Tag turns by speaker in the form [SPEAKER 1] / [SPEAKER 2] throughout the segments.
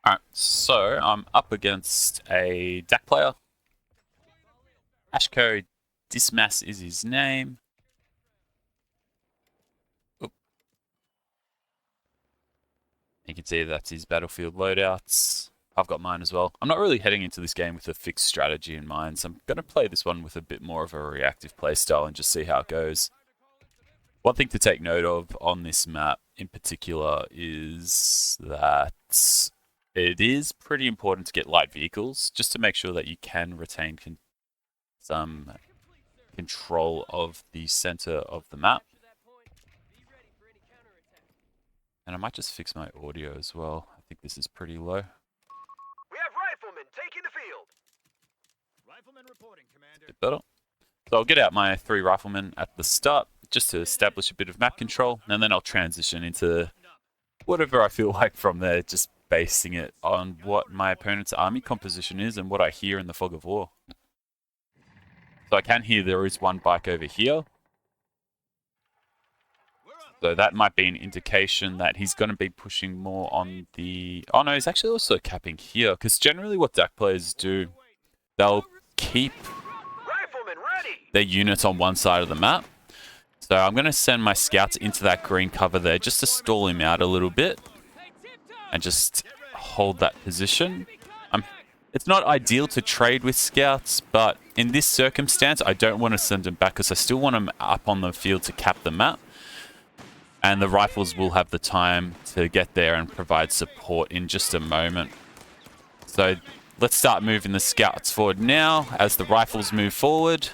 [SPEAKER 1] Alright, so I'm up against a DAC player. Ashko Dismas is his name. Oop. You can see that's his battlefield loadouts. I've got mine as well. I'm not really heading into this game with a fixed strategy in mind, so I'm going to play this one with a bit more of a reactive playstyle and just see how it goes. One thing to take note of on this map in particular is that it is pretty important to get light vehicles just to make sure that you can retain some control of the center of the map. And I might just fix my audio as well. I think this is pretty low.
[SPEAKER 2] We have riflemen taking the field.
[SPEAKER 3] Rifleman reporting, Commander.
[SPEAKER 1] Bit better. So I'll get out my 3 riflemen at the start just to establish a bit of map control, and then I'll transition into whatever I feel like from there, just basing it on what my opponent's army composition is and what I hear in the fog of war. So I can hear there is one bike over here. So that might be an indication that he's going to be pushing more on the... Oh no, he's actually also capping here, because generally what DAC players do, they'll keep their units on one side of the map. So I'm going to send my scouts into that green cover there just to stall him out a little bit and just hold that position. It's not ideal to trade with scouts, but in this circumstance, I don't want to send them back because I still want them up on the field to cap the map. And the rifles will have the time to get there and provide support in just a moment. So let's start moving the scouts forward now as the rifles move forward.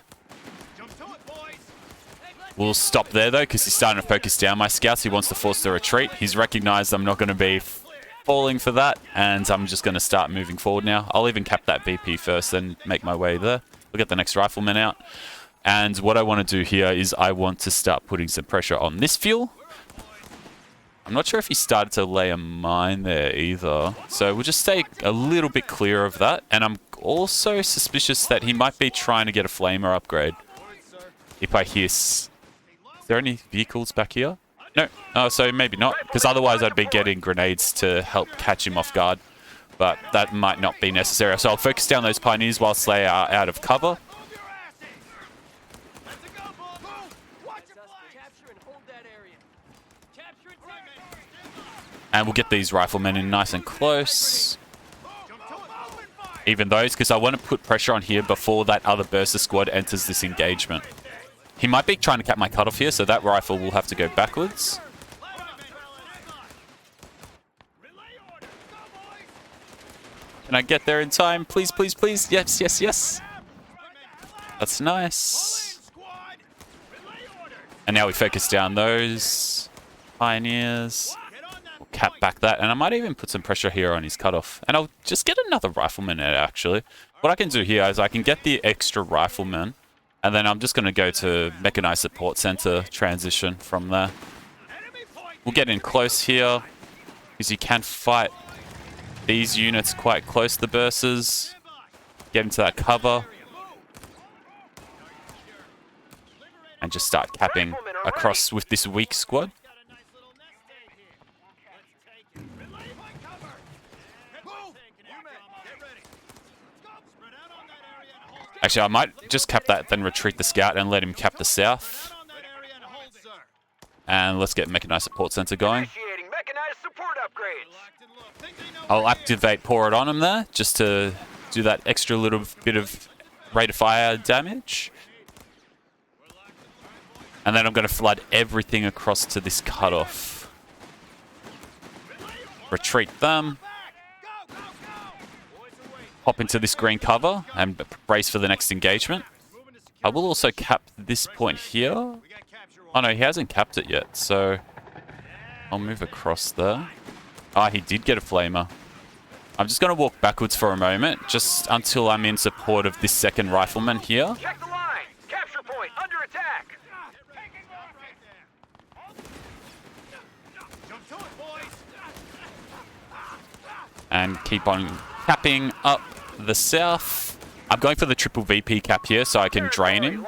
[SPEAKER 1] We'll stop there though because he's starting to focus down my scouts. He wants to force the retreat. He's recognized I'm not going to be falling for that, and I'm just going to start moving forward now. I'll even cap that VP first, then make my way there. We'll get the next rifleman out. And what I want to do here is I want to start putting some pressure on this fuel. I'm not sure if he started to lay a mine there either. So we'll just stay a little bit clear of that. And I'm also suspicious that he might be trying to get a flamer upgrade. If I hear... Is there any vehicles back here? No. Oh, so maybe not. Because otherwise I'd be getting grenades to help catch him off guard. But that might not be necessary. So I'll focus down those pioneers whilst they are out of cover. And we'll get these riflemen in nice and close. Even those, because I want to put pressure on here before that other burster squad enters this engagement. He might be trying to cap my cutoff here, so that rifle will have to go backwards. Can I get there in time? Please, please, please. Yes, yes, yes. That's nice. And now we focus down those pioneers. We'll cap back that. And I might even put some pressure here on his cutoff. And I'll just get another rifleman out, actually. What I can do here is I can get the extra rifleman. And then I'm just going to go to Mechanized Support Center transition from there. We'll get in close here, because you can fight these units quite close to the bursters. Get into that cover. And just start capping across with this weak squad. Actually, I might just cap that, then retreat the scout and let him cap the south. And let's get Mechanized Support Center going. I'll activate Pour It On him there, just to do that extra little bit of rate of fire damage. And then I'm going to flood everything across to this cutoff. Retreat them. Hop into this green cover and brace for the next engagement. I will also cap this point here. Oh no, he hasn't capped it yet, so I'll move across there. Ah, he did get a flamer. I'm just going to walk backwards for a moment, just until I'm in support of this second rifleman here.
[SPEAKER 2] Check the line. Capture point under attack.
[SPEAKER 1] And keep on capping up the south. I'm going for the triple VP cap here so I can drain him.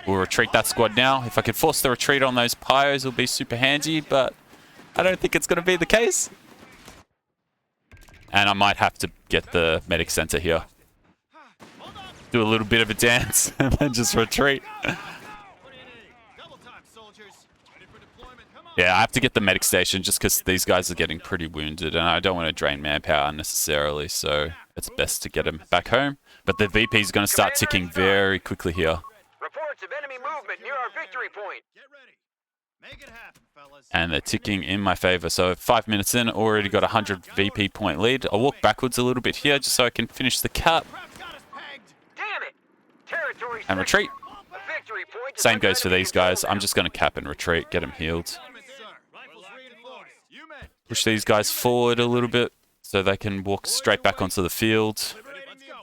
[SPEAKER 1] We'll retreat that squad now. If I can force the retreat on those pyros, it'll be super handy, but I don't think it's going to be the case. And I might have to get the medic center here. Do a little bit of a dance and then just retreat. Yeah, I have to get the medic station just because these guys are getting pretty wounded and I don't want to drain manpower unnecessarily, so it's best to get them back home. But the VP is going to start ticking very quickly here.
[SPEAKER 2] Reports of enemy movement near our victory point.
[SPEAKER 3] Get ready. Make it happen, fellas.
[SPEAKER 1] And they're ticking in my favor. So 5 minutes in, already got a 100 VP point lead. I'll walk backwards a little bit here just so I can finish the cap
[SPEAKER 2] Damn it! Territory
[SPEAKER 1] and retreat.
[SPEAKER 2] A victory point is
[SPEAKER 1] Same
[SPEAKER 2] under
[SPEAKER 1] goes for
[SPEAKER 2] enemy
[SPEAKER 1] these guys.
[SPEAKER 2] control
[SPEAKER 1] I'm
[SPEAKER 2] now.
[SPEAKER 1] just going to cap and retreat, get them healed.
[SPEAKER 3] Rifles reinforced. You men.
[SPEAKER 1] Push these guys forward a little bit so they can walk straight back onto the field.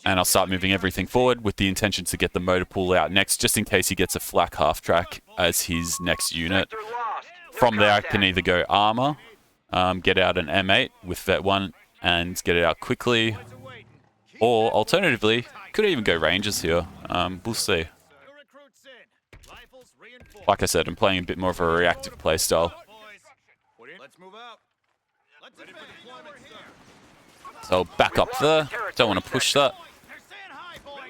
[SPEAKER 1] And I'll start moving everything forward with the intention to get the motor pool out next, just in case he gets a flak half track as his next unit.
[SPEAKER 2] Sector lost. No
[SPEAKER 1] From there, I
[SPEAKER 2] contact.
[SPEAKER 1] can either go Armour, get out an M8 with Vet 1 and get it out quickly, or alternatively, could even go Rangers here. We'll see.
[SPEAKER 3] New recruits in. Rifles reinforced.
[SPEAKER 1] Like I said, I'm playing a bit more of a reactive playstyle.
[SPEAKER 3] Boys. Let's move out. Let's ready for deployment, sir.
[SPEAKER 1] So I'll back up there. Don't want to push that.
[SPEAKER 3] They're saying hi, boys.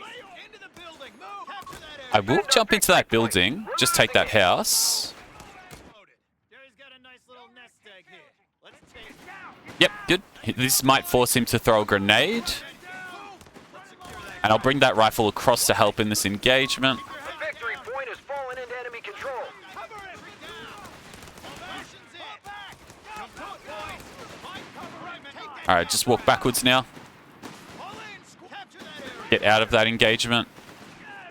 [SPEAKER 3] Into the building. Move. Capture that
[SPEAKER 1] I
[SPEAKER 3] area.
[SPEAKER 1] will jump into that building, just take that house.
[SPEAKER 3] Loaded. Jerry's got a nice little nest egg here. Let's take it down.
[SPEAKER 1] Yep, good. This might force him to throw a grenade. And I'll bring that rifle across to help in this engagement.
[SPEAKER 2] The victory point has fallen into enemy control.
[SPEAKER 3] Cover everything. Formations in. Back. Jump to it, boys. Find cover right. Take that.
[SPEAKER 1] Alright, just walk backwards now.
[SPEAKER 3] All in. Capture that area.
[SPEAKER 1] Get out of that engagement.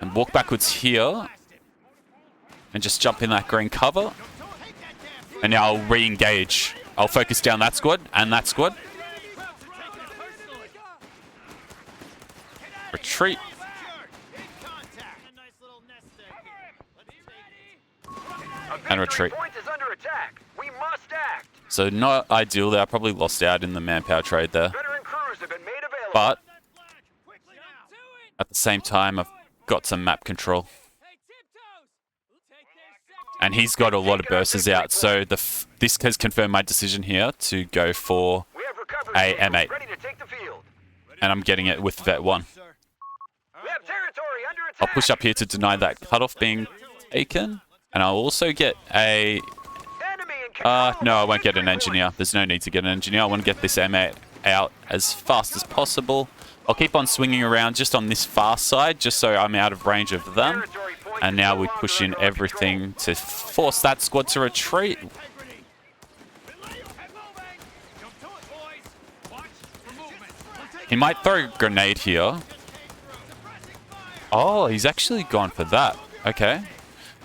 [SPEAKER 1] And walk backwards here. And just jump in that green cover. And now I'll re-engage. I'll focus down that squad and that squad. Retreat.
[SPEAKER 2] A
[SPEAKER 1] And
[SPEAKER 2] victory
[SPEAKER 1] retreat.
[SPEAKER 2] point is under attack. We must act.
[SPEAKER 1] So not ideal there. I probably lost out in the manpower trade there.
[SPEAKER 2] Veteran crews have been made available.
[SPEAKER 1] But at the same time, I've got some map control. And he's got a lot of bursters out. So this has confirmed my decision here to go for,
[SPEAKER 2] we have recovered
[SPEAKER 1] A
[SPEAKER 2] vehicles
[SPEAKER 1] M8.
[SPEAKER 2] ready to take the field.
[SPEAKER 1] and I'm getting it with Vet 1.
[SPEAKER 2] We have territory under attack.
[SPEAKER 1] I'll push up here to deny that cutoff being taken. And I'll also get a...
[SPEAKER 2] Enemy in control
[SPEAKER 1] no, I
[SPEAKER 2] of
[SPEAKER 1] won't get an
[SPEAKER 2] victory
[SPEAKER 1] engineer.
[SPEAKER 2] point.
[SPEAKER 1] There's no need to get an engineer. I want to get this M8 out as fast as possible. I'll keep on swinging around just on this far side, just so I'm out of range of them.
[SPEAKER 2] Territory point
[SPEAKER 1] And
[SPEAKER 2] is
[SPEAKER 1] now
[SPEAKER 2] no
[SPEAKER 1] we
[SPEAKER 2] longer
[SPEAKER 1] push in
[SPEAKER 2] under our
[SPEAKER 1] everything to force that squad to retreat. He might throw a grenade here. Oh, he's actually gone for that. Okay.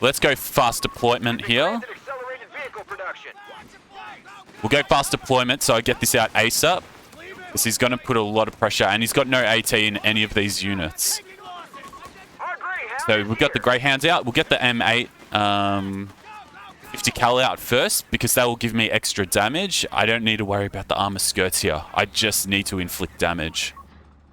[SPEAKER 1] Let's go fast deployment here.
[SPEAKER 2] Granted accelerated vehicle production.
[SPEAKER 1] We'll go fast deployment so I get this out ASAP. Because he's going to put a lot of pressure. And he's got no AT in any of these units.
[SPEAKER 2] Our Greyhound
[SPEAKER 1] So
[SPEAKER 2] is
[SPEAKER 1] we've got the
[SPEAKER 2] here.
[SPEAKER 1] Greyhounds out. We'll get the M8 50 cal out first because that will give me extra damage. I don't need to worry about the armor skirts here. I just need to inflict damage.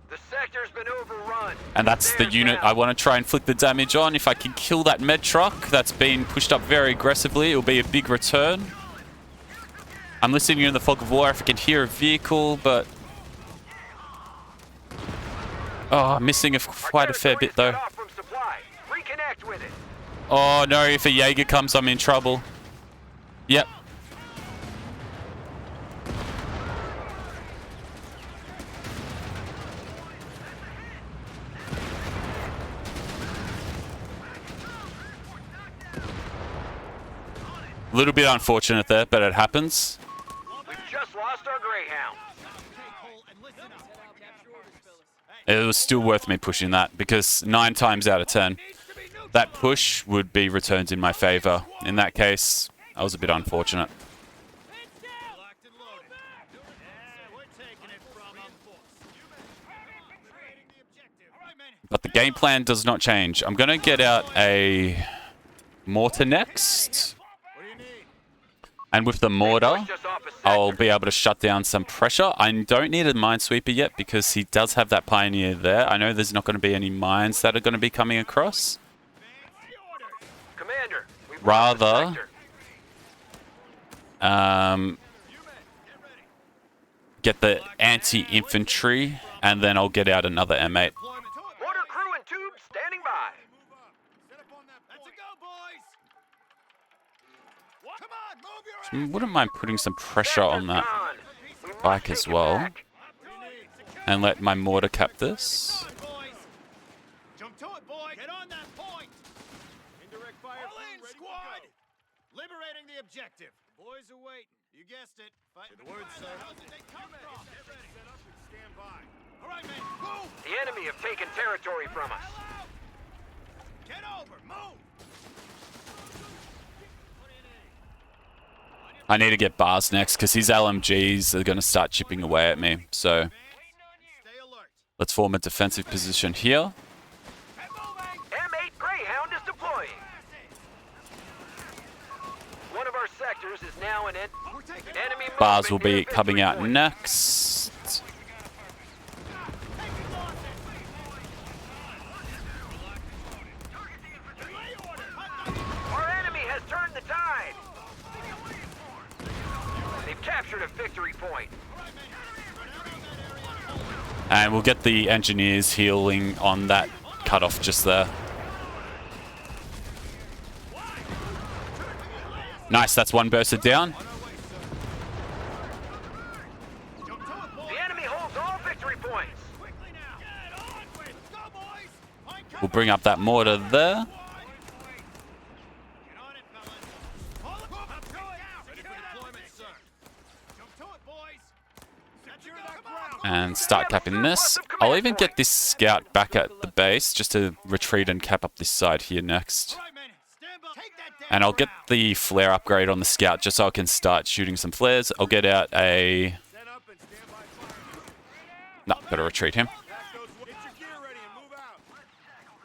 [SPEAKER 2] The sector's been overrun.
[SPEAKER 1] And that's the
[SPEAKER 2] There's
[SPEAKER 1] unit
[SPEAKER 2] now.
[SPEAKER 1] I want to try and inflict the damage on. If I can kill that med truck that's been pushed up very aggressively, it'll be a big return. I'm listening in the fog of war if I can hear a vehicle, but... Oh, I'm missing quite a fair bit though.
[SPEAKER 2] Cut off from supply. Reconnect with it.
[SPEAKER 1] Oh no, if a Jaeger comes, I'm in trouble. Yep. A little bit unfortunate there, but it happens.
[SPEAKER 2] We've just lost our Greyhound.
[SPEAKER 1] It was still worth me pushing that because 9 times out of 10, that push would be returned in my favor. In that case, I was a bit unfortunate.
[SPEAKER 3] Locked and loaded. Yeah, we're taking it from them. Liberating the objective. All right, men.
[SPEAKER 1] But the game plan does not change. I'm going to get out a mortar next.
[SPEAKER 3] What do you need?
[SPEAKER 1] And with the mortar,
[SPEAKER 2] Pushed us off a sector.
[SPEAKER 1] I'll be able to shut down some pressure. I don't need a minesweeper yet because he does have that pioneer there. I know there's not going to be any mines that are going to be coming across.
[SPEAKER 2] Commander, we've lost the
[SPEAKER 1] Rather,
[SPEAKER 2] sector.
[SPEAKER 1] get the anti-infantry, and then I'll get out another M8.
[SPEAKER 2] Mortar crew and tubes standing by.
[SPEAKER 3] Set up on that point. Let's go, boys. Come on, move your ass.
[SPEAKER 1] Wouldn't mind putting some pressure on that
[SPEAKER 2] Gone. We must
[SPEAKER 1] bike
[SPEAKER 2] take
[SPEAKER 1] as
[SPEAKER 2] it
[SPEAKER 1] well,
[SPEAKER 2] back.
[SPEAKER 1] and let my mortar cap this.
[SPEAKER 3] Come on, boys. Jump to it, boy. Get on that point. Indirect fire. All in, squad. Liberating the objective. The boys are waiting. You guessed it. Fight the word, sir. How did they come from? Get ready. Set up and stand by. All right, man. Move.
[SPEAKER 2] The enemy have taken territory from us.
[SPEAKER 3] Hell out. Get over. Move.
[SPEAKER 1] I need to get bars next because his LMGs are going to start chipping away at me. So
[SPEAKER 3] Stay alert.
[SPEAKER 1] let's form a defensive position here.
[SPEAKER 3] Get moving.
[SPEAKER 2] M8 Greyhound is deploying. One of our sectors is now in it.
[SPEAKER 3] We're taking
[SPEAKER 2] Enemy
[SPEAKER 1] Bars will
[SPEAKER 2] movement near
[SPEAKER 1] be coming
[SPEAKER 2] victory
[SPEAKER 1] out
[SPEAKER 2] point.
[SPEAKER 1] next.
[SPEAKER 2] Our enemy has turned the tide. They've captured a victory point.
[SPEAKER 1] And we'll get the engineers healing on that cutoff just there. Nice, that's one bursted down.
[SPEAKER 3] Jump to it, boy.
[SPEAKER 2] The enemy holds all victory points.
[SPEAKER 3] Quickly now. Get on with it. Go, boys. Find cover.
[SPEAKER 1] We'll bring up that mortar there.
[SPEAKER 3] Get on it, fellas. Pull it up to it. Ready for deployment, sir. Jump to it, boys. Secure that ground.
[SPEAKER 1] And start capping this. I'll even get this scout back at the base just to retreat and cap up this side here next.
[SPEAKER 3] All right, men. Stand by. Take that down.
[SPEAKER 1] And I'll get the flare upgrade on the scout just so I can start shooting some flares. I'll get out a...
[SPEAKER 3] Set up and stand by fire.
[SPEAKER 1] No, better retreat him.
[SPEAKER 3] Pack those. Get your gear ready and move out.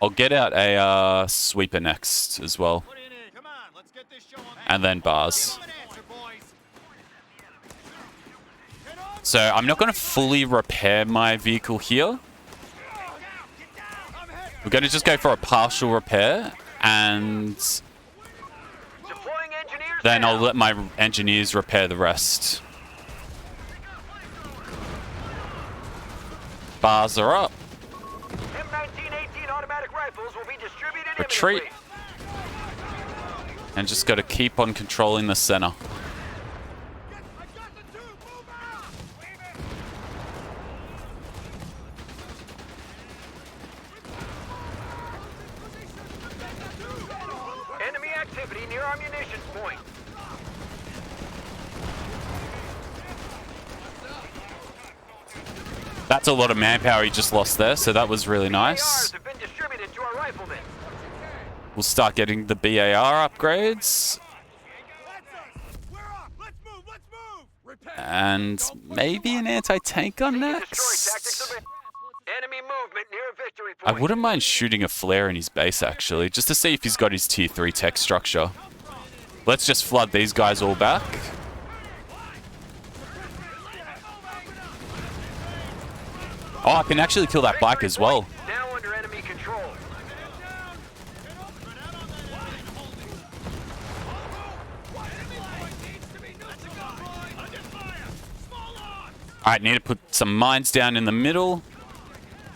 [SPEAKER 1] I'll get out a sweeper next as well.
[SPEAKER 3] Put it in. Come on, let's get this show on.
[SPEAKER 1] And then bars.
[SPEAKER 3] Give 'em an answer, boys. Get on.
[SPEAKER 1] So I'm not going to fully repair my vehicle here.
[SPEAKER 3] Get down. I'm hit.
[SPEAKER 1] We're going to just go for a partial repair. And
[SPEAKER 2] Deploying engineers
[SPEAKER 1] then
[SPEAKER 2] now.
[SPEAKER 1] I'll let my engineers repair the rest. Bars are up.
[SPEAKER 2] M1918 automatic rifles will be distributed
[SPEAKER 1] Retreat.
[SPEAKER 2] imminently.
[SPEAKER 1] And just got to keep on controlling the center.
[SPEAKER 3] I got the tube. Move out. Leave it.
[SPEAKER 2] Enemy activity near our munitions point.
[SPEAKER 1] That's a lot of manpower he just lost there, so that was really
[SPEAKER 2] ARs
[SPEAKER 1] nice.
[SPEAKER 2] have been distributed to our riflemen.
[SPEAKER 1] We'll start getting the BAR upgrades.
[SPEAKER 3] We're up. Let's move. Let's move. Repair.
[SPEAKER 1] And maybe an anti-tank gun
[SPEAKER 2] Destroy
[SPEAKER 1] next?
[SPEAKER 2] tactics of it. Enemy movement near a victory
[SPEAKER 1] I
[SPEAKER 2] point.
[SPEAKER 1] wouldn't mind shooting a flare in his base, actually, just to see if he's got his tier 3 tech structure. Let's just flood these guys all back. Oh, I can actually kill that bike as well.
[SPEAKER 2] Now under enemy control.
[SPEAKER 1] Alright, need to put some mines down in the middle.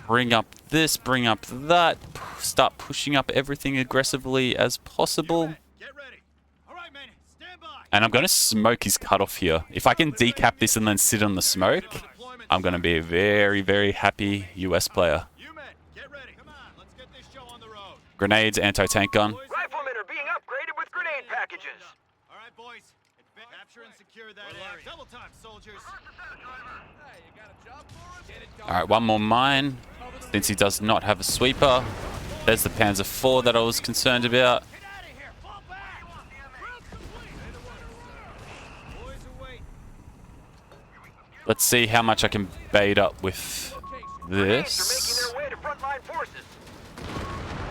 [SPEAKER 1] Bring up this, bring up that. Start pushing up everything aggressively as possible.
[SPEAKER 3] Get ready. All right, men. Stand by.
[SPEAKER 1] And I'm going to smoke his cutoff here. If I can decap this and then sit on the smoke, I'm going to be a very, very happy US player.
[SPEAKER 3] You men, get ready. Come on, let's get this show on the road.
[SPEAKER 1] Grenades, anti-tank gun.
[SPEAKER 2] Riflemen are being upgraded with grenade packages.
[SPEAKER 3] All right, boys. Capture and secure that area. Double time, soldiers.
[SPEAKER 1] Alright, one more mine. Since he does not have a sweeper. There's the Panzer IV that I was concerned about.
[SPEAKER 3] Get out of here. Fall back. Drill complete. Boys are waiting.
[SPEAKER 1] Let's see how much I can bait up with
[SPEAKER 2] Grenades are
[SPEAKER 1] this.
[SPEAKER 2] making their way to frontline forces.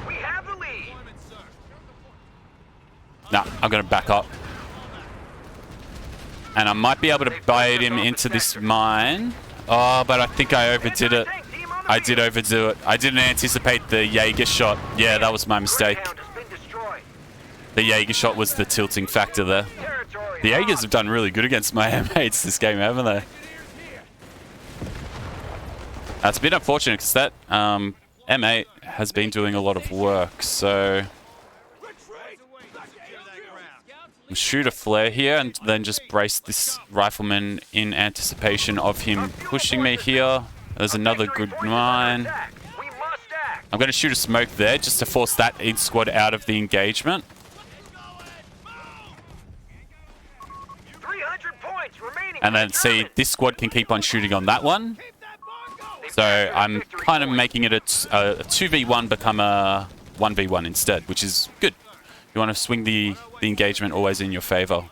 [SPEAKER 2] We have the lead.
[SPEAKER 3] Deployment, sir.
[SPEAKER 1] Nah, I'm going to back up. And I might be able to bait him into this mine. Oh, but I think I overdid it. I did overdo it. I didn't anticipate the Jaeger shot. Yeah, that was my mistake.
[SPEAKER 2] Greyhound has been destroyed.
[SPEAKER 1] The Jaeger shot was the tilting factor there.
[SPEAKER 2] Territory
[SPEAKER 1] The Jaegers
[SPEAKER 2] lost.
[SPEAKER 1] have done really good against my M8s this game, haven't they? That's a bit unfortunate because that M8 has been doing a lot of work, so we'll shoot a flare here and then just brace this rifleman in anticipation of him pushing me here. There's another good mine. I'm going to shoot a smoke there just to force that aid squad out of the engagement.
[SPEAKER 2] 300 points remaining.
[SPEAKER 1] And then see, this squad can keep on shooting on that one. So I'm kind of making it a 2v1 become a 1v1 instead, which is good. You want to swing the engagement always in your favor.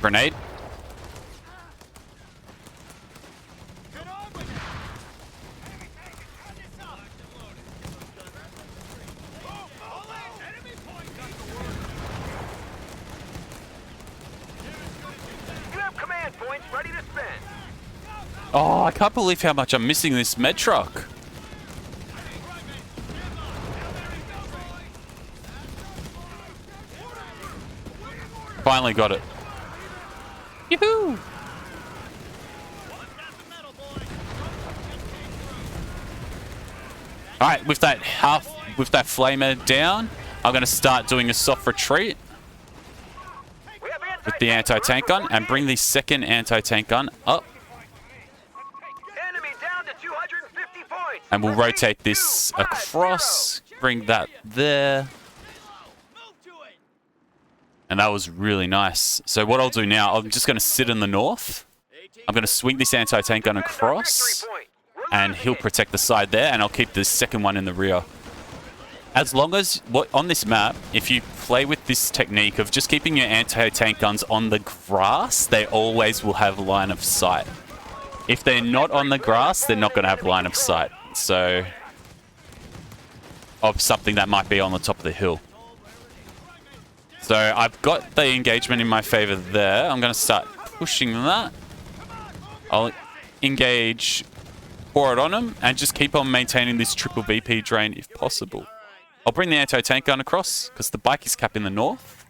[SPEAKER 1] Grenade.
[SPEAKER 2] Points ready to spend.
[SPEAKER 1] Oh, I can't believe how much I'm missing this med truck. Finally got it. Yoo-hoo! Alright, with that flamer down, I'm going to start doing a soft retreat with the anti-tank gun and bring the second anti-tank gun up.
[SPEAKER 2] Enemy down to 250 points.
[SPEAKER 1] And we'll rotate this across, bring that there. And that was really nice. So what I'll do now, I'm just going to sit in the north. I'm going to swing this anti-tank gun across and he'll protect the side there and I'll keep the second one in the rear. As long as, on this map, if you play with this technique of just keeping your anti-tank guns on the grass, they always will have line of sight. If they're not on the grass, they're not going to have line of sight. So, of something that might be on the top of the hill. So I've got the engagement in my favor there. I'm going to start pushing that. I'll engage, pour it on him, and just keep on maintaining this triple VP drain if possible. I'll bring the anti-tank gun across because the bike is capped in the north.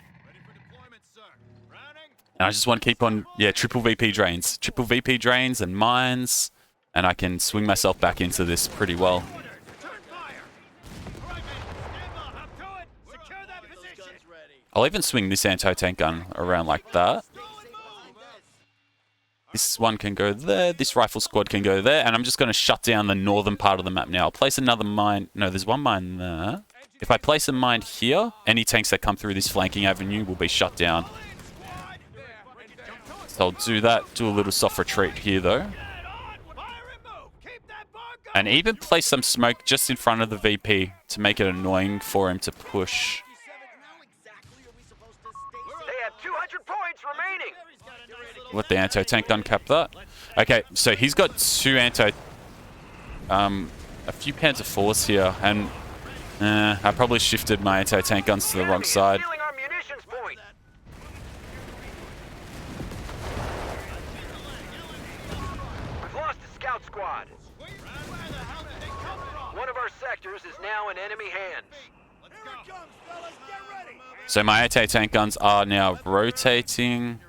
[SPEAKER 1] And I just want to keep on, yeah, triple VP drains. Triple VP drains and mines. And I can swing myself back into this pretty well. I'll even swing this anti-tank gun around like that. This one can go there. This rifle squad can go there. And I'm just going to shut down the northern part of the map now. I'll place another mine. No, there's one mine there. If I place a mine here, any tanks that come through this flanking avenue will be shut down. So I'll do that. Do a little soft retreat here, though. And even place some smoke just in front of the VP to make it annoying for him to push.
[SPEAKER 2] They have 200 points remaining.
[SPEAKER 1] Let the anti-tank gun cap that. Okay, so he's got two a few Panzer IVs here, and I probably shifted my anti-tank guns to the wrong side.
[SPEAKER 2] Stealing our munitions point. We've lost the scout squad. One of our sectors is now in enemy hands.
[SPEAKER 1] So my anti-tank guns are now rotating.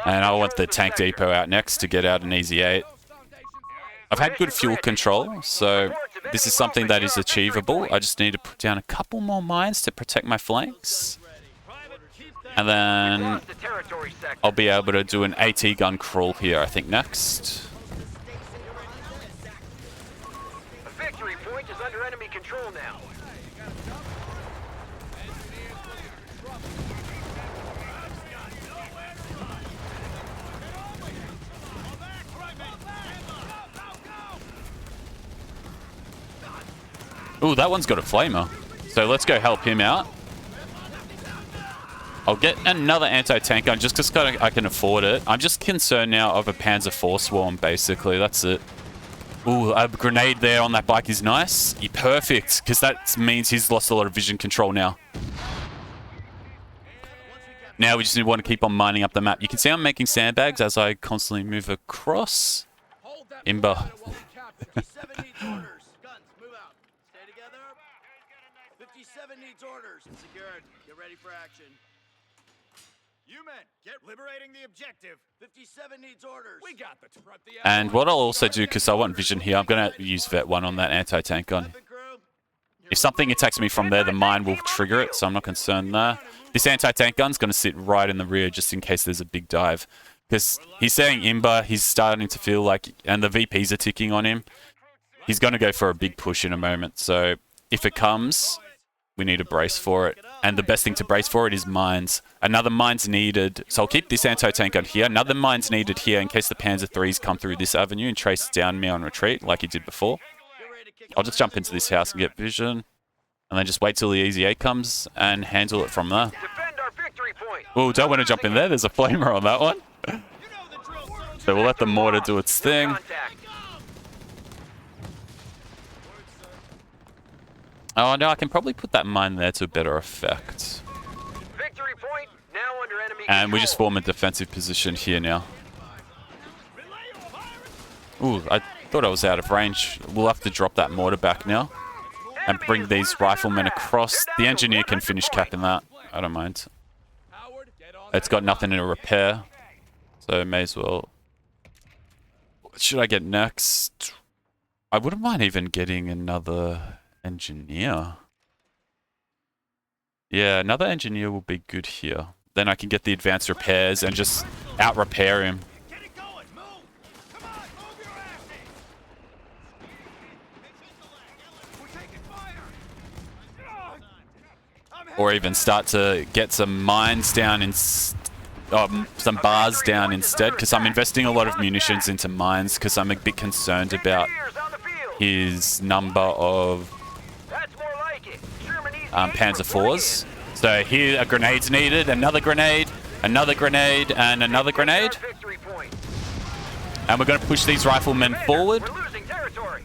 [SPEAKER 1] And I want the tank depot out next to get out an easy 8. I've had good fuel control, so this is something that is achievable. I just need to put down a couple more mines to protect my flanks. And then I'll be able to do an AT gun crawl here, I think, next.
[SPEAKER 2] A victory point is under enemy control now.
[SPEAKER 1] Ooh, that one's got a flamer. So let's go help him out. I'll get another anti-tank gun just because I can afford it. I'm just concerned now of a Panzer IV swarm, basically. That's it. Ooh, a grenade there on that bike is nice. Perfect, because that means he's lost a lot of vision control now. Now we just want to keep on mining up the map. You can see I'm making sandbags as I constantly move across. Imba.
[SPEAKER 4] 57 needs orders. Secured. Get ready for action.
[SPEAKER 3] You men, get liberating the objective.
[SPEAKER 4] 57 needs orders.
[SPEAKER 3] We got the
[SPEAKER 1] And what I'll also do, because I want vision here, I'm going to use Vet 1 on that anti-tank gun.
[SPEAKER 4] Weapon crew.
[SPEAKER 1] If something attacks me from there, the mine will trigger it, so I'm not concerned there. This anti-tank gun's going to sit right in the rear just in case there's a big dive. Because he's saying Imba, he's starting to feel like, and the VPs are ticking on him. He's going to go for a big push in a moment. So if it comes, we need to brace for it. And the best thing to brace for it is mines. Another mine's needed. So I'll keep this anti-tank gun here. Another mine's needed here in case the Panzer IIIs come through this avenue and trace down me on retreat like he did before. I'll just jump into this house and get vision. And then just wait till the Easy 8 comes and handle it from there.
[SPEAKER 2] Defend our victory point.
[SPEAKER 1] Oh, don't want to jump in there. There's a flamer on that one. So we'll let the mortar do its thing.
[SPEAKER 2] Contact.
[SPEAKER 1] Oh, no, I can probably put that mine there to better effect.
[SPEAKER 2] Victory point now under enemy
[SPEAKER 1] And we just
[SPEAKER 2] control.
[SPEAKER 1] form a defensive position here now. Ooh, I thought I was out of range. We'll have to drop that mortar back now. And bring these riflemen across. The engineer can finish capping that. I don't mind. It's got nothing to repair. So may as well. What should I get next? I wouldn't mind even getting another engineer. Yeah, another engineer will be good here. Then I can get the advanced repairs and just out-repair him.
[SPEAKER 3] Get it going. Move. Come on, move your asses. We're taking fire.
[SPEAKER 1] Or even start to get some mines down in... some bars down instead, because I'm investing a lot of munitions into mines because I'm a bit concerned about
[SPEAKER 2] Engineers on the field.
[SPEAKER 1] his number of
[SPEAKER 2] That's more like it. Sherman Easy 8
[SPEAKER 1] Panzer
[SPEAKER 2] reporting
[SPEAKER 1] IVs. So here a grenade's needed, another grenade, and another grenade.
[SPEAKER 2] Our victory point.
[SPEAKER 1] And we're going to push these riflemen
[SPEAKER 2] Commander,
[SPEAKER 1] forward.
[SPEAKER 2] We're losing territory.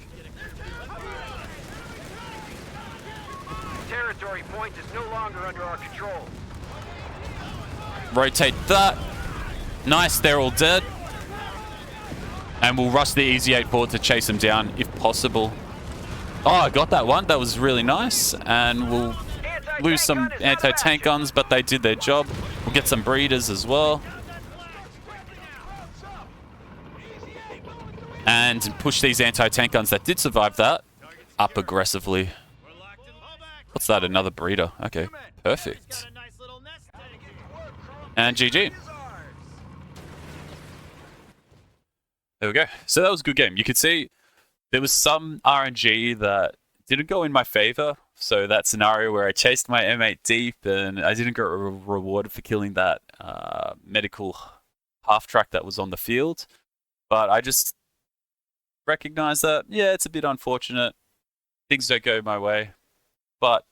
[SPEAKER 2] Territory point is no longer under our control.
[SPEAKER 1] Rotate that. Nice, they're all dead. And we'll rush the Easy 8 forward to chase them down if possible. Oh, I got that one. That was really nice. And we'll lose some anti-tank guns, but they did their job. We'll get some breeders as well. And push these anti-tank guns that did survive that up aggressively. What's that? Another breeder. Okay, perfect. And GG. There we go. So that was a good game. You could see there was some RNG that didn't go in my favor. So that scenario where I chased my M8 deep and I didn't get rewarded for killing that medical half-track that was on the field. But I just recognize that, yeah, it's a bit unfortunate. Things don't go my way. But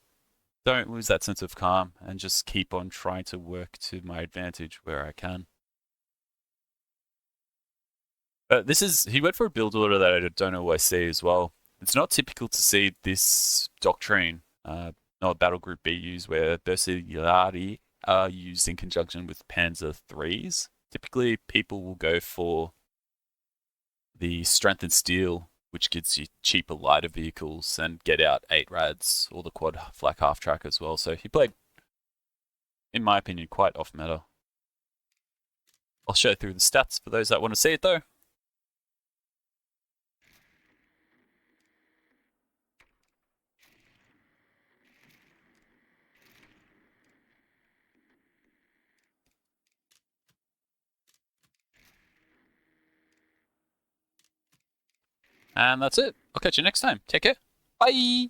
[SPEAKER 1] don't lose that sense of calm and just keep on trying to work to my advantage where I can. He went for a build order that I don't always see as well. It's not typical to see this doctrine, not Battlegroup BUs, where Bersaglieri are used in conjunction with Panzer IIIs. Typically, people will go for the strength and steel, which gives you cheaper, lighter vehicles, and get out 8 rads, or the quad flak half track as well. So he played, in my opinion, quite off meta. I'll show through the stats for those that want to see it though. And that's it. I'll catch you next time. Take care. Bye.